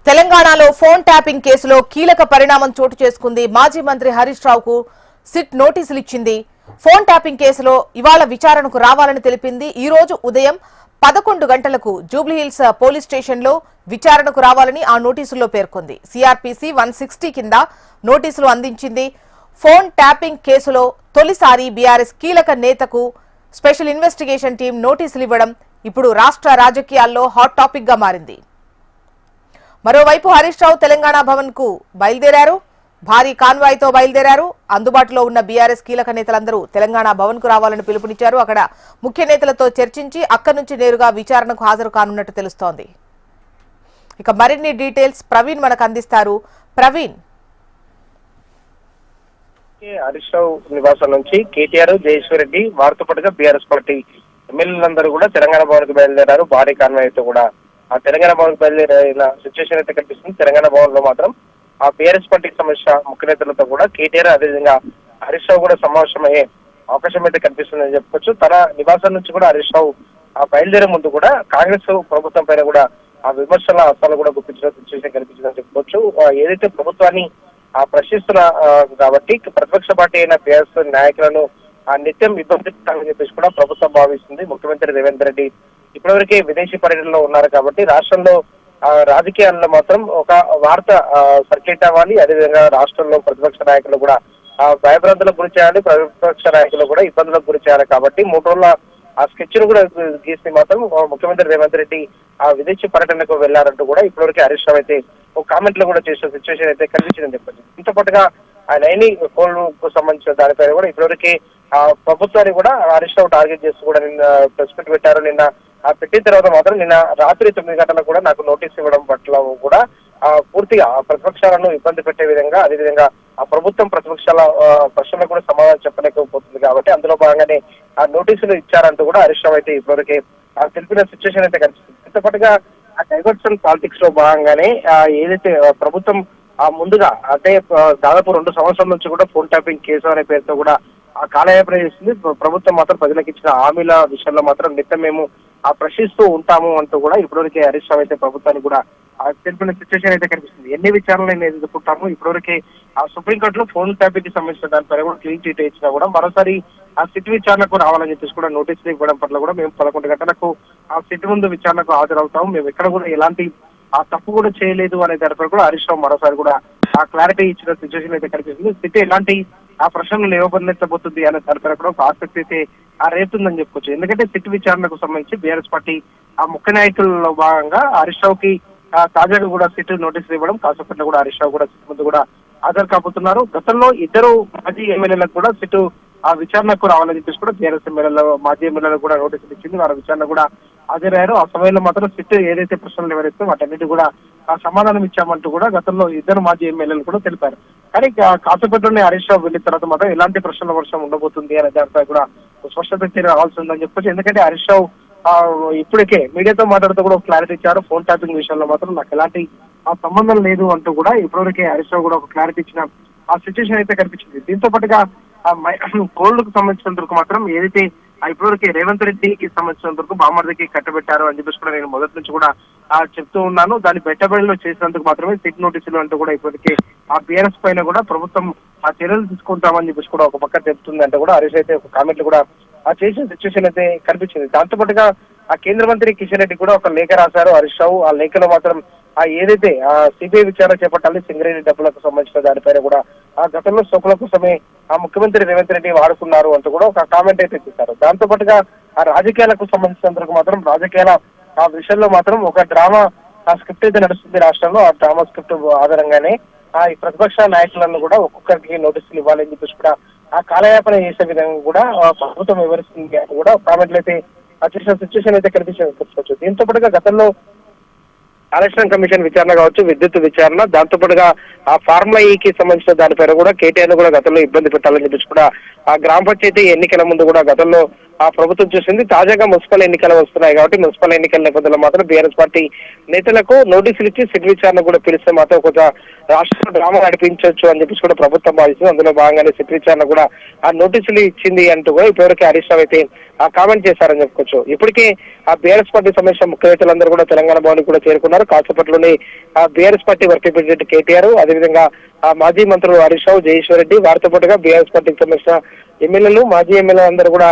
తెలంగాణలో phone tapping కేసులో కీలక పరిణామం చోటు చేసుకుంది. మాజీ మంత్రి హరీష్ రావుకు సిట్ నోటీసులు ఇచ్చింది. ఫోన్ ట్యాపింగ్ కేసులో ఇవాళ విచారణకు రావాలని తెలిపింది. ఈ రోజు ఉదయం 11 గంటలకు జూబ్లీహిల్స్ పోలీస్ స్టేషన్లో విచారణకు రావాలని ఆ నోటీసుల్లో పేర్కొంది. సిఆర్పిసి 160 కింద నోటీసులు అందించింది. ఫోన్ ట్యాపింగ్ కేసులో తొలిసారి బీఆర్ఎస్ కీలక నేతకు స్పెషల్ ఇన్వెస్టిగేషన్ టీం నోటీసులు ఇవ్వడం ఇప్పుడు రాష్ట్ర రాజకీయాల్లో హాట్ టాపిక్ గా మారింది. మరోవైపు హరీష్ రావు తెలంగాణ భవన్ కు బయలుదేరారు. భారీ కాన్వాయ్ తో బయలుదేరారు. అందుబాటులో ఉన్న బీఆర్ఎస్ కీలక నేతలందరూ తెలంగాణ భవన్ కు రావాలని పిలుపునిచ్చారు. అక్కడ ముఖ్య నేతలతో చర్చించి అక్కడి నుంచి నేరుగా విచారణకు హాజరు కానున్నట్టు తెలుస్తోంది. ఇక మరిన్ని డీటెయిల్స్ ప్రవీణ్ మనకు అందిస్తారు. ప్రవీణ్, హరీష్ రావు నివాసం నుంచి కేటీఆర్, జయేశ్వర్ రెడ్డి, వారితో పాటుగా బీఆర్ఎస్ పార్టీ ఎమ్మెల్యేలందరూ కూడా తెలంగాణ భవన్ కు బయలుదేరారు. భారీ కాన్వాయ్ తో కూడా ఆ తెలంగాణ భవన్ కు బయలుదేరిన సిచ్యువేషన్ అయితే కనిపిస్తుంది. తెలంగాణ భవన్ లో మాత్రం ఆ బీఆర్ఎస్ పార్టీకి సంబంధించిన ముఖ్య నేతలతో కూడా కేటీఆర్, అదేవిధంగా హరీష్ రావు కూడా సమావేశమయ్యే అవకాశం అయితే కనిపిస్తుందని చెప్పుకోవచ్చు. తన నివాసం నుంచి కూడా హరీష్ రావు ఆ బయలుదేరే ముందు కూడా కాంగ్రెస్ ప్రభుత్వం పైన కూడా ఆ విమర్శల హస్తాలు కూడా గుప్పించిన సిచ్యువేషన్ కనిపించిందని చెప్పుకోవచ్చు. ఏదైతే ప్రభుత్వాన్ని ప్రశ్నిస్తున్న కాబట్టి ప్రతిపక్ష పార్టీ అయిన బీఆర్ఎస్ నాయకులను నిత్యం ఇబ్బంది పెట్టాలని చెప్పేసి కూడా ప్రభుత్వం భావిస్తుంది. ముఖ్యమంత్రి రేవంత్ రెడ్డి ఇప్పటివరకే విదేశీ పర్యటనలో ఉన్నారు కాబట్టి రాష్ట్రంలో రాజకీయాల్లో మాత్రం ఒక వార్త సర్క్యులేట్ అవ్వాలి. అదేవిధంగా రాష్ట్రంలో ప్రతిపక్ష నాయకులు కూడా భయభ్రాంతులకు గురి చేయాలి, ప్రతిపక్ష నాయకులు కూడా ఇబ్బందులకు గురి చేయాలి కాబట్టి 3 రోజుల ఆ స్కెచ్ ను కూడా గీసి మాత్రం ముఖ్యమంత్రి రేవంత్ రెడ్డి ఆ విదేశీ పర్యటనకు వెళ్లారంటూ కూడా ఇప్పటివరకు హరీష్ రావు అయితే ఒక కామెంట్ లో కూడా చేసిన సిచ్యువేషన్ అయితే కనిపించిందని చెప్పచ్చు. దీంతో పాటుగా ఆయన ఎన్ని కోళ్లకు సంబంధించిన దానిపైన కూడా ఇప్పటివరకే ప్రభుత్వాన్ని కూడా హరీష్ రావు టార్గెట్ చేస్తూ కూడా నిన్న ప్రెస్ మీట్ పెట్టారు. నిన్న పెట్టిన తర్వాత మాత్రం నిన్న రాత్రి 9 గంటలకు కూడా నాకు నోటీస్ ఇవ్వడం పట్ల కూడా పూర్తిగా ప్రతిపక్షాలను ఇబ్బంది పెట్టే విధంగా, అదేవిధంగా ఆ ప్రభుత్వం ప్రతిపక్షాల ప్రశ్నలకు కూడా సమాధానం చెప్పలేకపోతుంది కాబట్టి అందులో భాగంగానే ఆ నోటీసులు ఇచ్చారంటూ కూడా హరీష్ రావు అయితే ఇప్పటివరకే తెలిపిన సిచ్యువేషన్ అయితే కనిపిస్తుంది. దీంతో పాటుగా ఆ డైవర్షన్ పాలిటిక్స్ లో భాగంగానే ఏదైతే ప్రభుత్వం ముందుగా అంటే దాదాపు 2 సంవత్సరాల నుంచి కూడా ఫోన్ ట్యాపింగ్ కేసు అనే పేరుతో కూడా ఆ కాలయాపన చేస్తుంది. ప్రభుత్వం మాత్రం ప్రజలకు ఇచ్చిన హామీల విషయంలో మాత్రం నిత్యం మేము ప్రశ్నిస్తూ ఉంటాము అంటూ కూడా ఇప్పటివరకే హరీష్ రావు అయితే ప్రభుత్వానికి కూడా తెలిపిన సిచ్యువేషన్ అయితే కనిపిస్తుంది. ఎన్ని విచారణలు ఎదుర్కొంటాము ఇప్పటివరకే ఆ సుప్రీంకోర్టులో ఫోన్ ట్యాపింగ్ కి సంబంధించిన దానిపై కూడా క్లీన్ చిట్ ఇచ్చినా కూడా మరోసారి ఆ సిట్ విచారణకు రావాలని చెప్పేసి కూడా నోటీసులు ఇవ్వడం పట్ల కూడా మేము 11 గంటలకు ఆ సిట్ ముందు విచారణకు హాజరవుతాము, మేము ఎక్కడ కూడా ఎలాంటి తప్పు కూడా చేయలేదు అనే దానిపై కూడా హరీష్ రావు మరోసారి కూడా ఆ క్లారిటీ ఇచ్చిన సిచ్యువేషన్ అయితే కనిపిస్తుంది. సిట్ ఎలాంటి ప్రశ్నలు లేవబెట్టబోతుంది అనే దానిపై కూడా ఒక ఆసక్తి అయితే రేపుతుందని చెప్పుకోవచ్చు. ఎందుకంటే సిట్ విచారణకు సంబంధించి బీఆర్ఎస్ పార్టీ ఆ ముఖ్య నాయకుల్లో భాగంగా హరీష్ రావుకి తాజాగా కూడా సిట్ నోటీసులు ఇవ్వడం, కాసేపట్లో కూడా హరీష్ రావు కూడా సిట్ ముందు కూడా హాజరు కాబోతున్నారు. గతంలో 2 మాజీ ఎమ్మెల్యేలకు కూడా సిట్ ఆ విచారణకు రావాలని చెప్పేసి కూడా బీఆర్ఎస్ ఎమ్మెల్యేలు మాజీ ఎమ్మెల్యేలకు కూడా నోటీసులు ఇచ్చింది. వారి విచారణ కూడా హాజరయ్యారు. ఆ సమయంలో మాత్రం సిట్ ఏదైతే ప్రశ్నలు ఎవరైతే వాటన్నిటి కూడా సమాధానం ఇచ్చామంటూ కూడా గతంలో 2 మాజీ ఎమ్మెల్యేలు కూడా తెలిపారు. కానీ కాసేపట్లోనే హరీష్ రావు వెళ్ళిన తర్వాత మాత్రం ఎలాంటి ప్రశ్నల వర్షం ఉండబోతుంది అనే దానిపై కూడా స్పష్టత రావాల్సి ఉందని చెప్పొచ్చు. ఎందుకంటే హరీష్ రావు ఇప్పటికే మీడియాతో మాట్లాడుతూ కూడా క్లారిటీ ఇచ్చారు. ఫోన్ ట్యాపింగ్ విషయంలో మాత్రం నాకు ఎలాంటి సంబంధం లేదు అంటూ కూడా ఇప్పటివరకే హరీష్ రావు కూడా ఒక క్లారిటీ ఇచ్చిన ఆ సిచ్యువేషన్ అయితే కనిపించింది. దీంతో పాటుగా కోళ్లకు సంబంధించినంత వరకు మాత్రం ఏదైతే ఇప్పటివరకే రేవంత్ రెడ్డికి సంబంధించినంత వరకు బామర్దికి కట్టబెట్టారు అని చెప్పేసి కూడా నేను మొదటి నుంచి కూడా చెప్తూ ఉన్నాను. దాన్ని బెట్టబడిలో చేసినందుకు మాత్రమే సిట్ నోటీసులు అంటూ కూడా ఇప్పటికే ఆ బీఆర్ఎస్ పైన కూడా ప్రభుత్వం చర్యలు తీసుకుంటామని చెప్పేసి కూడా ఒక పక్క చెప్తుంది అంటే కూడా హరీష్ అయితే ఒక కామెంట్లు కూడా చేసిన సిచ్యువేషన్ అయితే కనిపించింది. దాంతో పాటుగా ఆ కేంద్ర మంత్రి కిషన్ రెడ్డి కూడా ఒక లేఖ రాశారు హరీష్ రావు. ఆ లేఖలో మాత్రం ఏదైతే సిబిఐ విచారణ చేపట్టాలి సింగరేణి డబ్బులకు సంబంధించిన దానిపైన కూడా గతంలో సోకుల కోసమే ముఖ్యమంత్రి రేవంత్ రెడ్డి వాడుకున్నారు అంటూ కూడా ఒక కామెంట్ అయితే చేశారు. దాంతో పాటుగా ఆ రాజకీయాలకు సంబంధించినందుకు మాత్రం రాజకీయాల విషయంలో మాత్రం ఒక డ్రామా స్క్రిప్ట్ అయితే నడుస్తుంది రాష్ట్రంలో. ఆ డ్రామా స్క్రిప్ట్ ఆధారంగానే ఈ ప్రతిపక్ష నాయకులను కూడా ఒక్కొక్కరికి నోటీసులు ఇవ్వాలని చెప్పేసి కూడా ఆ కాలయాపన చేసే విధంగా కూడా ప్రభుత్వం వివరిస్తుంది అని కూడా కామెంట్లు అయితే చేసిన సిచ్యువేషన్ అయితే కనిపించవచ్చు. దీంతో పాటుగా గతంలో ఎలక్షన్ కమిషన్ విచారణ కావచ్చు, విద్యుత్ విచారణ, దాంతో పాటుగా ఆ ఫార్ములా ఈకి సంబంధించిన దానిపైన కూడా కేటీఆర్ కూడా గతంలో ఇబ్బంది పెట్టాలని చెప్పేసి కూడా ఆ గ్రామ పంచాయతీ ఎన్నికల ముందు కూడా గతంలో ప్రభుత్వం చూసింది. తాజాగా మున్సిపల్ ఎన్నికలు వస్తున్నాయి కాబట్టి మున్సిపల్ ఎన్నికల నేపథ్యంలో మాత్రం బీఆర్ఎస్ పార్టీ నేతలకు నోటీసులు ఇచ్చి సిట్ విచారణ కూడా పిలిస్తే మాత్రం కొంత రాష్ట్ర డ్రామా నడిపించవచ్చు అని చెప్పేసి కూడా ప్రభుత్వం భావిస్తుంది. అందులో భాగంగానే సిట్ విచారణ కూడా ఆ నోటీసులు ఇచ్చింది అంటూ కూడా ఇప్పటివరకు హరీష్ రావు అయితే కామెంట్ చేశారని చెప్పుకోవచ్చు. ఇప్పటికే ఆ బీఆర్ఎస్ పార్టీ సంబంధించిన ముఖ్య నేతలందరూ కూడా తెలంగాణ భవన్ కూడా చేరుకున్నారు. కాసేపట్లోనే ఆ BRS party working president KTR, అదేవిధంగా ఆ మాజీ మంత్రులు హరీష్ రావు, జయేశ్వర్ రెడ్డి, వారితో పాటుగా బీఆర్ఎస్ పార్టీకి సంబంధించిన ఎమ్మెల్యేలు, మాజీ ఎమ్మెల్యేలు అందరూ కూడా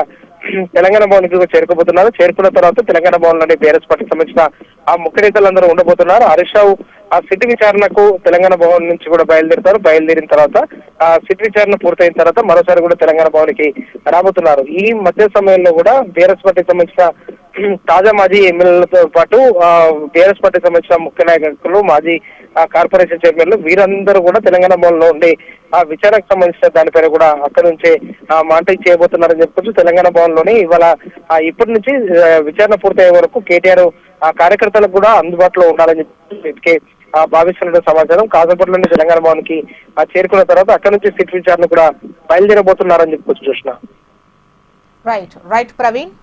తెలంగాణ భవన్ కి చేరుకోబోతున్నారు. చేరుకున్న తర్వాత తెలంగాణ భవన్ లోని బీఆర్ఎస్ పార్టీకి సంబంధించిన ఆ ముఖ్య నేతలందరూ ఉండబోతున్నారు. హరీష్ రావు ఆ సిట్ విచారణకు తెలంగాణ భవన్ నుంచి కూడా బయలుదేరుతారు. బయలుదేరిన తర్వాత ఆ సిట్ విచారణ పూర్తయిన తర్వాత మరోసారి కూడా తెలంగాణ భవన్ కి రాబోతున్నారు. ఈ మధ్య సమయంలో కూడా బీఆర్ఎస్ పార్టీకి సంబంధించిన తాజా మాజీ ఎమ్మెల్యేలతో పాటు బీఆర్ఎస్ పార్టీకి సంబంధించిన ముఖ్య నాయకులు, మాజీ కార్పొరేషన్ చైర్మన్లు వీరందరూ కూడా తెలంగాణ భవన్ లో ఉండి ఆ విచారణకు సంబంధించిన దానిపైన కూడా అక్కడి నుంచే మానిటరింగ్ చేయబోతున్నారని చెప్పుకోవచ్చు. తెలంగాణ భవన్ లోని ఇవాళ ఇప్పటి నుంచి విచారణ పూర్తయ్యే వరకు కేటీఆర్ ఆ కార్యకర్తలకు కూడా అందుబాటులో ఉండాలని చెప్పి భావిస్తున్న సమాచారం. కాసేపట్లోనే తెలంగాణ భవన్ కి చేరుకున్న తర్వాత అక్కడి నుంచి సిట్ విచారణ కూడా బయలుదేరబోతున్నారని చెప్పుకోవచ్చు. చూసిన రైట్ ప్రవీణ్.